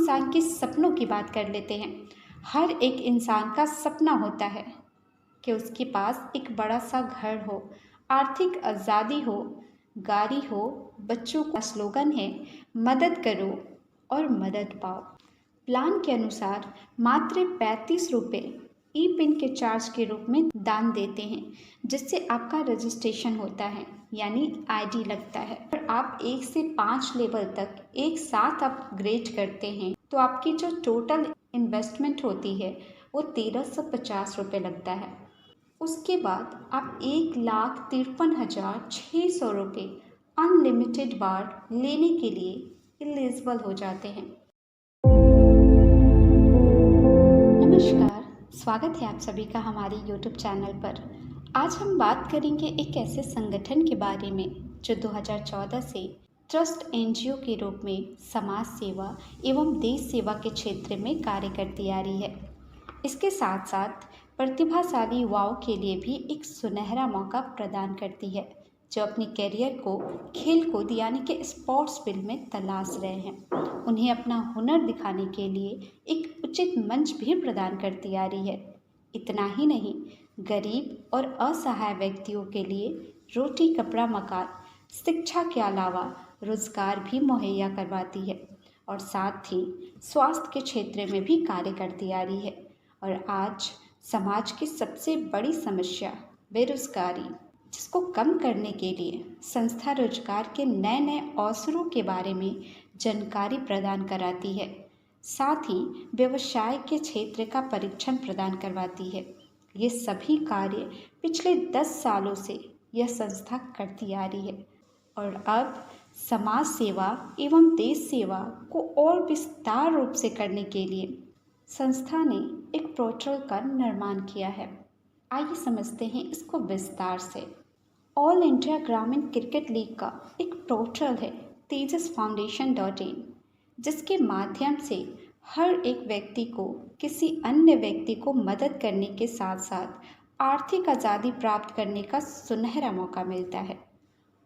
इंसान के सपनों की बात कर लेते हैं। हर एक इंसान का सपना होता है कि उसके पास एक बड़ा सा घर हो, आर्थिक आज़ादी हो, गाड़ी हो, बच्चों का स्लोगन है मदद करो और मदद पाओ। प्लान के अनुसार मात्र 35 रुपये ई पिन के चार्ज के रूप में दान देते हैं, जिससे आपका रजिस्ट्रेशन होता है यानी आईडी लगता है। और आप 1 से 5 लेवल तक एक साथ अपग्रेड करते हैं तो आपकी जो टोटल इन्वेस्टमेंट होती है वो 1350 रुपये लगता है। उसके बाद आप 1,53,600 रुपये अनलिमिटेड बार लेने के लिए एलिजिबल हो जाते हैं। नमस्कार, स्वागत है आप सभी का हमारे YouTube चैनल पर। आज हम बात करेंगे एक ऐसे संगठन के बारे में जो 2014 से ट्रस्ट एनजीओ के रूप में समाज सेवा एवं देश सेवा के क्षेत्र में कार्य करती आ रही है। इसके साथ साथ प्रतिभाशाली युवाओं के लिए भी एक सुनहरा मौका प्रदान करती है जो अपने करियर को खेल कूद यानी कि स्पोर्ट्स फील्ड में तलाश रहे हैं। उन्हें अपना हुनर दिखाने के लिए एक उचित मंच भी प्रदान करती आ रही है। इतना ही नहीं, गरीब और असहाय व्यक्तियों के लिए रोटी कपड़ा मकान शिक्षा के अलावा रोजगार भी मुहैया करवाती है और साथ ही स्वास्थ्य के क्षेत्र में भी कार्य करती आ रही है। और आज समाज की सबसे बड़ी समस्या बेरोजगारी, जिसको कम करने के लिए संस्था रोजगार के नए नए अवसरों के बारे में जानकारी प्रदान कराती है। साथ ही व्यवसाय के क्षेत्र का परीक्षण प्रदान करवाती है। ये सभी कार्य पिछले 10 सालों से यह संस्था करती आ रही है और अब समाज सेवा एवं देश सेवा को और विस्तार रूप से करने के लिए संस्था ने एक पोर्टल का निर्माण किया है। आइए समझते हैं इसको विस्तार से। ऑल इंडिया ग्रामीण क्रिकेट लीग का एक पोर्टल है tejas-foundation.in, जिसके माध्यम से हर एक व्यक्ति को किसी अन्य व्यक्ति को मदद करने के साथ साथ आर्थिक आज़ादी प्राप्त करने का सुनहरा मौका मिलता है।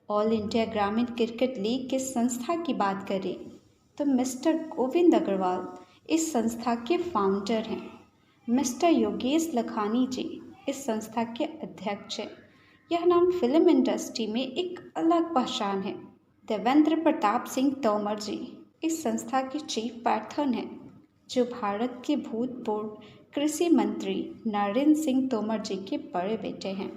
ऑल इंडिया ग्रामीण क्रिकेट लीग के संस्था की बात करें तो मिस्टर गोविंद अग्रवाल इस संस्था के फाउंडर हैं। मिस्टर योगेश लखानी जी इस संस्था के अध्यक्ष हैं। यह नाम फिल्म इंडस्ट्री में एक अलग पहचान है। देवेंद्र प्रताप सिंह तोमर जी इस संस्था के चीफ पैट्रन हैं, जो भारत के भूतपूर्व कृषि मंत्री नरेंद्र सिंह तोमर जी के बड़े बेटे हैं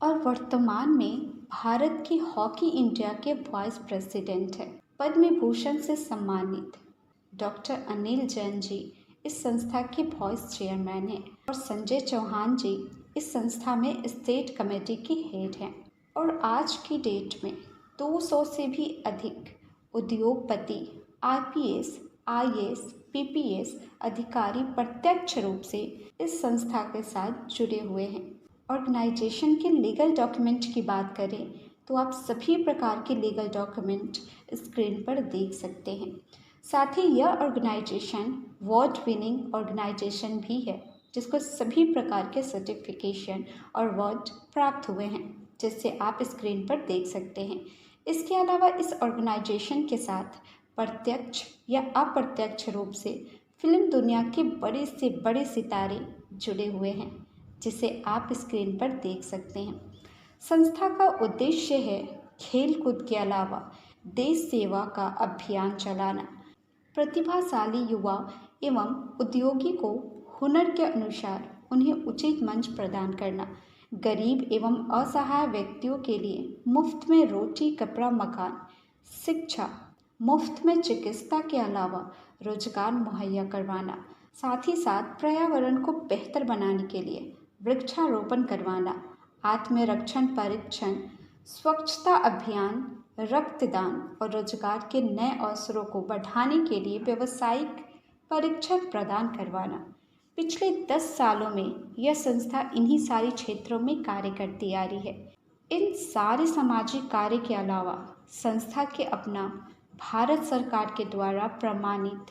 और वर्तमान में भारत की हॉकी इंडिया के वाइस प्रेसिडेंट हैं। पद्म भूषण से सम्मानित डॉक्टर अनिल जैन जी इस संस्था के वाइस चेयरमैन हैं और संजय चौहान जी इस संस्था में स्टेट कमेटी की हेड हैं। और आज की डेट में 200 से भी अधिक उद्योगपति, आईपीएस, आईएएस, पीपीएस अधिकारी प्रत्यक्ष रूप से इस संस्था के साथ जुड़े हुए हैं। ऑर्गेनाइजेशन के लीगल डॉक्यूमेंट की बात करें तो आप सभी प्रकार के लीगल डॉक्यूमेंट स्क्रीन पर देख सकते हैं। साथ ही यह ऑर्गेनाइजेशन अवार्ड विनिंग ऑर्गेनाइजेशन भी है, जिसको सभी प्रकार के सर्टिफिकेशन और अवार्ड प्राप्त हुए हैं, जिससे आप स्क्रीन पर देख सकते हैं। इसके अलावा इस ऑर्गेनाइजेशन के साथ प्रत्यक्ष या अप्रत्यक्ष रूप से फिल्म दुनिया के बड़े से बड़े सितारे जुड़े हुए हैं, जिसे आप स्क्रीन पर देख सकते हैं। संस्था का उद्देश्य है खेल कूद के अलावा देश सेवा का अभियान चलाना, प्रतिभाशाली युवा एवं उद्योगी को हुनर के अनुसार उन्हें उचित मंच प्रदान करना, गरीब एवं असहाय व्यक्तियों के लिए मुफ्त में रोटी कपड़ा मकान शिक्षा, मुफ्त में चिकित्सा के अलावा रोजगार मुहैया करवाना, साथ ही साथ पर्यावरण को बेहतर बनाने के लिए वृक्षारोपण करवाना, आत्मरक्षण परीक्षण, स्वच्छता अभियान, रक्तदान और रोजगार के नए अवसरों को बढ़ाने के लिए व्यावसायिक परीक्षण प्रदान करवाना। पिछले 10 सालों में यह संस्था इन्हीं सारे क्षेत्रों में कार्य करती आ रही है। इन सारे सामाजिक कार्य के अलावा संस्था के अपना भारत सरकार के द्वारा प्रमाणित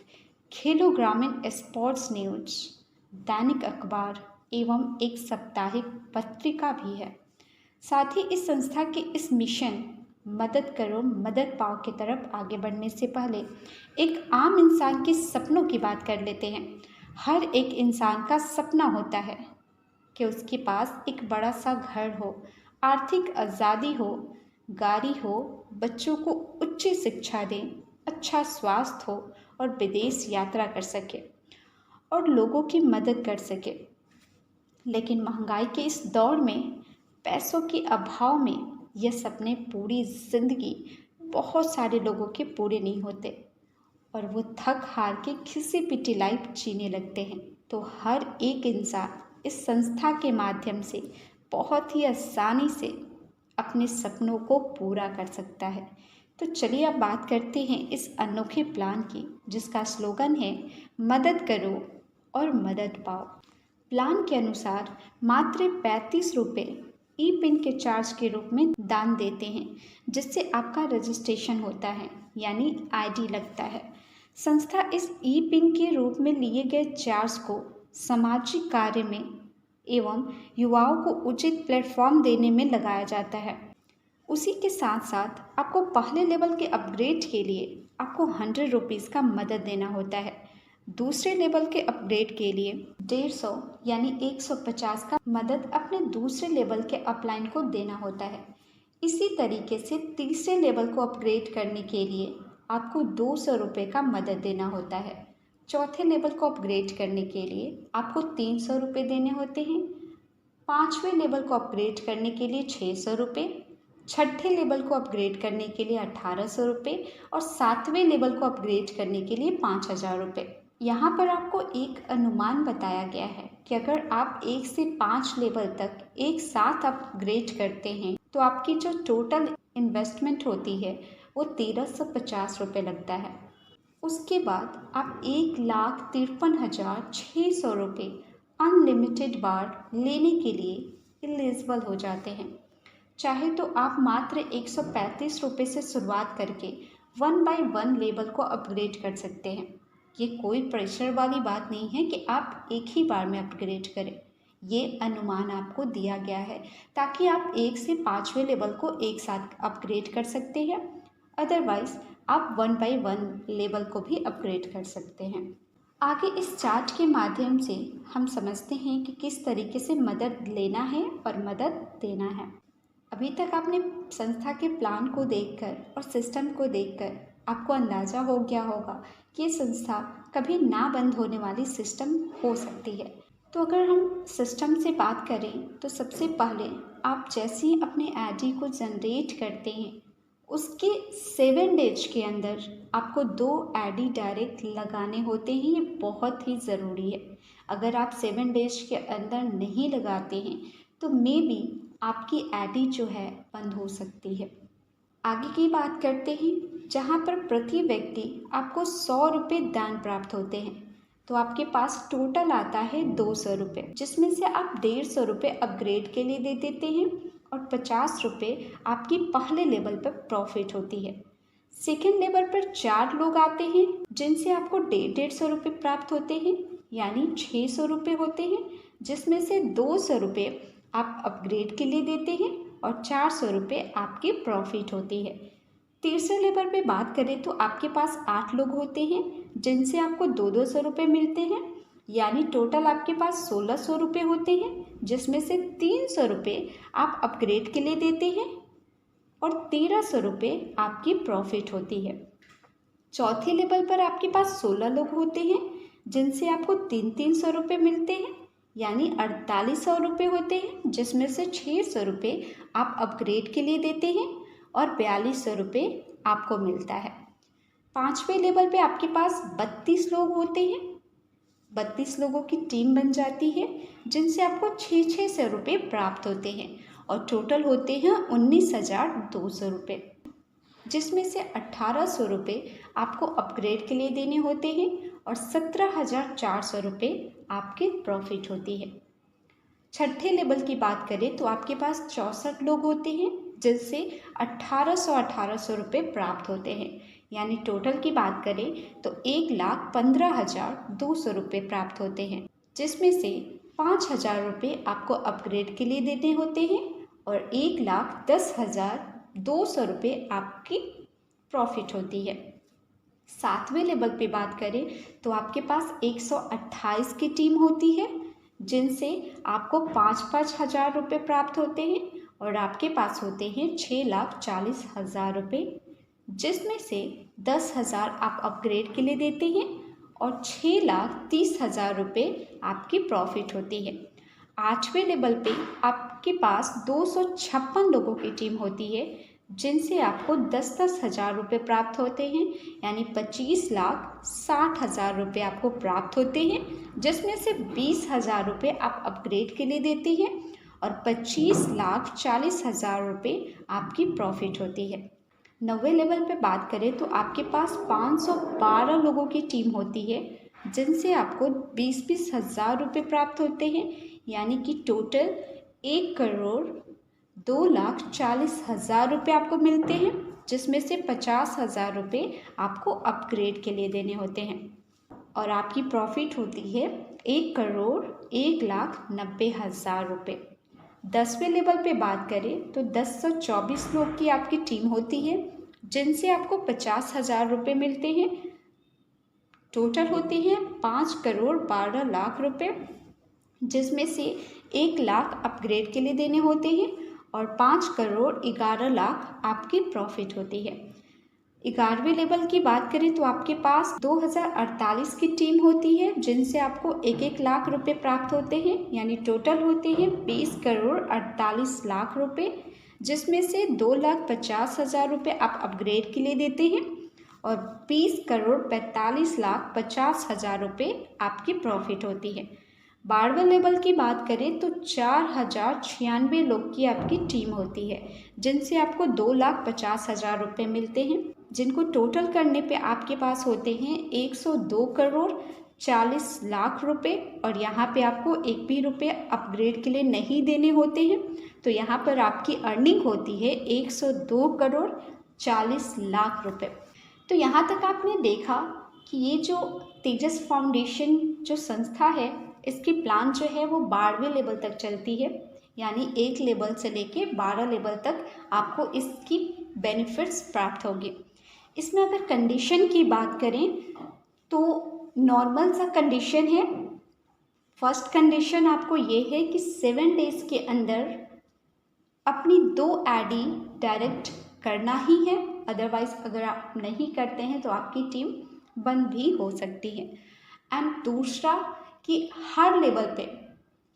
खेलो ग्रामीण स्पोर्ट्स न्यूज, दैनिक अखबार एवं एक साप्ताहिक पत्रिका भी है। साथ ही इस संस्था के इस मिशन मदद करो मदद पाओ की तरफ आगे बढ़ने से पहले एक आम इंसान के सपनों की बात कर लेते हैं। हर एक इंसान का सपना होता है कि उसके पास एक बड़ा सा घर हो, आर्थिक आज़ादी हो, गाड़ी हो, बच्चों को उच्च शिक्षा दें, अच्छा स्वास्थ्य हो और विदेश यात्रा कर सके और लोगों की मदद कर सके। लेकिन महंगाई के इस दौर में, पैसों के अभाव में ये सपने पूरी ज़िंदगी बहुत सारे लोगों के पूरे नहीं होते और वो थक हार के घिसी पिटी लाइफ जीने लगते हैं। तो हर एक इंसान इस संस्था के माध्यम से बहुत ही आसानी से अपने सपनों को पूरा कर सकता है। तो चलिए अब बात करते हैं इस अनोखे प्लान की, जिसका स्लोगन है मदद करो और मदद पाओ। प्लान के अनुसार मात्र 35 रुपये ई पिन के चार्ज के रूप में दान देते हैं, जिससे आपका रजिस्ट्रेशन होता है यानी आईडी लगता है। संस्था इस ई पिन के रूप में लिए गए चार्ज को सामाजिक कार्य में एवं युवाओं को उचित प्लेटफॉर्म देने में लगाया जाता है। उसी के साथ साथ आपको पहले लेवल के अपग्रेड के लिए आपको 100 रुपीज़ का मदद देना होता है। दूसरे लेवल के अपग्रेड के लिए 150 यानी 150 का मदद अपने दूसरे लेवल के अपलाइन को देना होता है। इसी तरीके से तीसरे लेवल को अपग्रेड करने के लिए आपको 200 रुपये का मदद देना होता है। चौथे लेवल को अपग्रेड करने के लिए आपको 300 रुपये देने होते हैं। पाँचवें लेवल को अपग्रेड करने के लिए 600 रुपये, छठे लेवल को अपग्रेड करने के लिए 1800 रुपये और सातवें लेवल को अपग्रेड करने के लिए 5000 रुपये। यहाँ पर आपको एक अनुमान बताया गया है कि अगर आप 1 से 5 लेवल तक एक साथ अपग्रेड करते हैं तो आपकी जो टोटल इन्वेस्टमेंट होती है वो 1350 रुपये लगता है। उसके बाद आप 1,53,600 रुपये अनलिमिटेड बार लेने के लिए एलिजिबल हो जाते हैं। चाहे तो आप मात्र 135 रुपये से शुरुआत करके 1 बाय 1 लेवल को अपग्रेड कर सकते हैं। ये कोई प्रेशर वाली बात नहीं है कि आप एक ही बार में अपग्रेड करें। ये अनुमान आपको दिया गया है ताकि आप 1 से 5वें लेवल को एक साथ अपग्रेड कर सकते हैं। अदरवाइज़ आप 1 बाय 1 लेवल को भी अपग्रेड कर सकते हैं। आगे इस चार्ट के माध्यम से हम समझते हैं कि किस तरीके से मदद लेना है और मदद देना है। अभी तक आपने संस्था के प्लान को देखकर और सिस्टम को देखकर आपको अंदाज़ा हो गया होगा कि ये संस्था कभी ना बंद होने वाली सिस्टम हो सकती है। तो अगर हम सिस्टम से बात करें तो सबसे पहले आप जैसे ही अपने आईडी को जनरेट करते हैं उसके 7 डेज के अंदर आपको 2 आईडी डायरेक्ट लगाने होते हैं। ये बहुत ही ज़रूरी है। अगर आप 7 डेज के अंदर नहीं लगाते हैं तो मे बी आपकी आईडी जो है बंद हो सकती है। आगे की बात करते हैं, जहाँ पर प्रति व्यक्ति आपको 100 रुपये दान प्राप्त होते हैं तो आपके पास टोटल आता है 200 रुपये, जिसमें से आप 150 रुपये अपग्रेड के लिए दे देते हैं और 50 रुपये आपकी पहले लेवल पर प्रॉफिट होती है। सेकेंड लेवल पर 4 लोग आते हैं जिनसे आपको 150 रुपये प्राप्त होते हैं यानी 600 रुपये होते हैं, जिसमें से 200 रुपये आप अपग्रेड के लिए देते हैं और 400 रुपये आपकी प्रॉफिट होती है। तीसरे लेवल पे बात करें तो आपके पास 8 लोग होते हैं जिनसे आपको 200 रुपये मिलते हैं यानी टोटल आपके पास 1600 रुपये होते हैं, जिसमें से 300 रुपये आप अपग्रेड के लिए देते हैं और 1300 रुपये आपकी प्रॉफिट होती है। चौथे लेवल पर आपके पास 16 लोग होते हैं जिनसे आपको 300 रुपये मिलते हैं यानी 4800 रुपये होते हैं, जिसमें से 600 रुपये आप अपग्रेड के लिए देते हैं और 4200 रुपये आपको मिलता है। पाँचवें लेवल पे आपके पास 32 लोग होते हैं। 32 लोगों की टीम बन जाती है जिनसे आपको 600 रुपये प्राप्त होते हैं और टोटल होते हैं 19,200 रुपये, जिसमें से 1800 रुपये आपको अपग्रेड के लिए देने होते हैं और 17,400 रुपये आपके प्रॉफिट होती है। छठे लेवल की बात करें तो आपके पास 64 लोग होते हैं जिनसे 1800 रुपये प्राप्त होते हैं यानी टोटल की बात करें तो 1,15,200 रुपये प्राप्त होते हैं, जिसमें से 5,000 रुपये आपको अपग्रेड के लिए देने होते हैं और 1,10,000 ₹200 आपकी प्रॉफिट होती है। 7वें लेवल पे बात करें तो आपके पास 128 की टीम होती है, जिनसे आपको 5-5 हज़ार रुपये प्राप्त होते हैं और आपके पास होते हैं 6,40,000 रुपये, जिसमें से 10,000 आप अपग्रेड के लिए देते हैं और 6,30,000 रुपये आपकी प्रॉफिट होती है। 8वें लेवल पे आपके पास 256 लोगों की टीम होती है, जिनसे आपको 10-10 हज़ार रुपये प्राप्त होते हैं, यानी 25,60,000 रुपये आपको प्राप्त होते हैं, जिसमें से 20,000 रुपये आप अपग्रेड के लिए देते हैं और 25,40,000 रुपये आपकी प्रॉफिट होती है। 9वें लेवल पे बात करें तो आपके पास 512 लोगों की टीम होती है, जिनसे आपको 20-20 हज़ार रुपये प्राप्त होते हैं, यानी कि टोटल 1,02,40,000 रुपये आपको मिलते हैं, जिसमें से 50,000 रुपये आपको अपग्रेड के लिए देने होते हैं और आपकी प्रॉफिट होती है 1,01,90,000 रुपये। 10वें लेवल पे बात करें तो 1024 लोग की आपकी टीम होती है, जिनसे आपको 50,000 रुपये मिलते हैं। टोटल होते हैं 5,12,00,000 रुपये, जिसमें से 1 लाख अपग्रेड के लिए देने होते हैं और 5,11,00,000 आपकी प्रॉफिट होती है। 11वें लेवल की बात करें तो आपके पास 2,048 की टीम होती है, जिनसे आपको 1-1 लाख रुपए प्राप्त होते हैं, यानी टोटल होते हैं 20,48,00,000 रुपये, जिसमें से 2,50,000 रुपये आप अपग्रेड के लिए देते हैं और 20,45,50,000 रुपये आपकी प्रॉफिट होती है। 12वें लेवल की बात करें तो 4,096 लोग की आपकी टीम होती है, जिनसे आपको 2,50,000 रुपये मिलते हैं, जिनको टोटल करने पे आपके पास होते हैं 102,40,00,000 रुपये और यहाँ पे आपको एक भी रुपये अपग्रेड के लिए नहीं देने होते हैं। तो यहाँ पर आपकी अर्निंग होती है 102,40,00,000 रुपये। तो यहाँ तक आपने देखा कि ये जो तेजस फाउंडेशन जो संस्था है, इसकी प्लान जो है वो 12वें लेवल तक चलती है, यानी 1 लेवल से लेके 12 लेवल तक आपको इसकी बेनिफिट्स प्राप्त होगी। इसमें अगर कंडीशन की बात करें तो नॉर्मल सा कंडीशन है। फर्स्ट कंडीशन आपको ये है कि 7 डेज़ के अंदर अपनी 2 आईडी डायरेक्ट करना ही है, अदरवाइज़ अगर आप नहीं करते हैं तो आपकी टीम बंद भी हो सकती है। एंड दूसरा कि हर लेवल पे,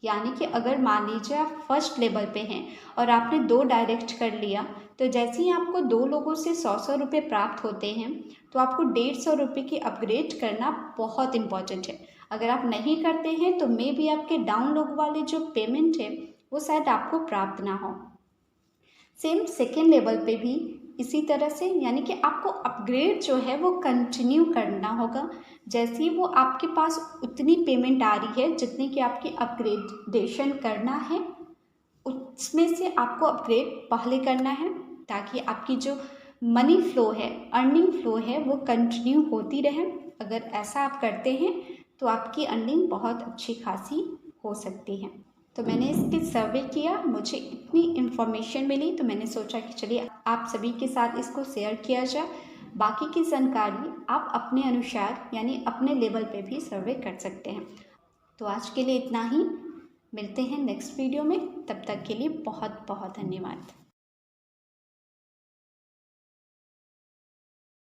यानी कि अगर मान लीजिए आप फर्स्ट लेवल पे हैं और आपने 2 डायरेक्ट कर लिया, तो जैसे ही आपको 2 लोगों से 100-100 रुपये प्राप्त होते हैं, तो आपको 150 रुपये की अपग्रेड करना बहुत इम्पॉर्टेंट है। अगर आप नहीं करते हैं तो मे बी आपके डाउनलोड वाले जो पेमेंट है वो शायद आपको प्राप्त ना हो। सेम सेकेंड लेवल पे भी इसी तरह से, यानी कि आपको अपग्रेड जो है वो कंटिन्यू करना होगा। जैसे ही वो आपके पास उतनी पेमेंट आ रही है जितनी कि आपकी अपग्रेडेशन करना है, उसमें से आपको अपग्रेड पहले करना है, ताकि आपकी जो मनी फ्लो है, अर्निंग फ्लो है, वो कंटिन्यू होती रहे। अगर ऐसा आप करते हैं तो आपकी अर्निंग बहुत अच्छी खासी हो सकती है। तो मैंने इसके सर्वे किया, मुझे इतनी इन्फॉर्मेशन मिली, तो मैंने सोचा कि चलिए आप सभी के साथ इसको शेयर किया जाए। बाकी की जानकारी आप अपने अनुसार, यानी अपने लेवल पे भी सर्वे कर सकते हैं। तो आज के लिए इतना ही, मिलते हैं नेक्स्ट वीडियो में। तब तक के लिए बहुत बहुत धन्यवाद।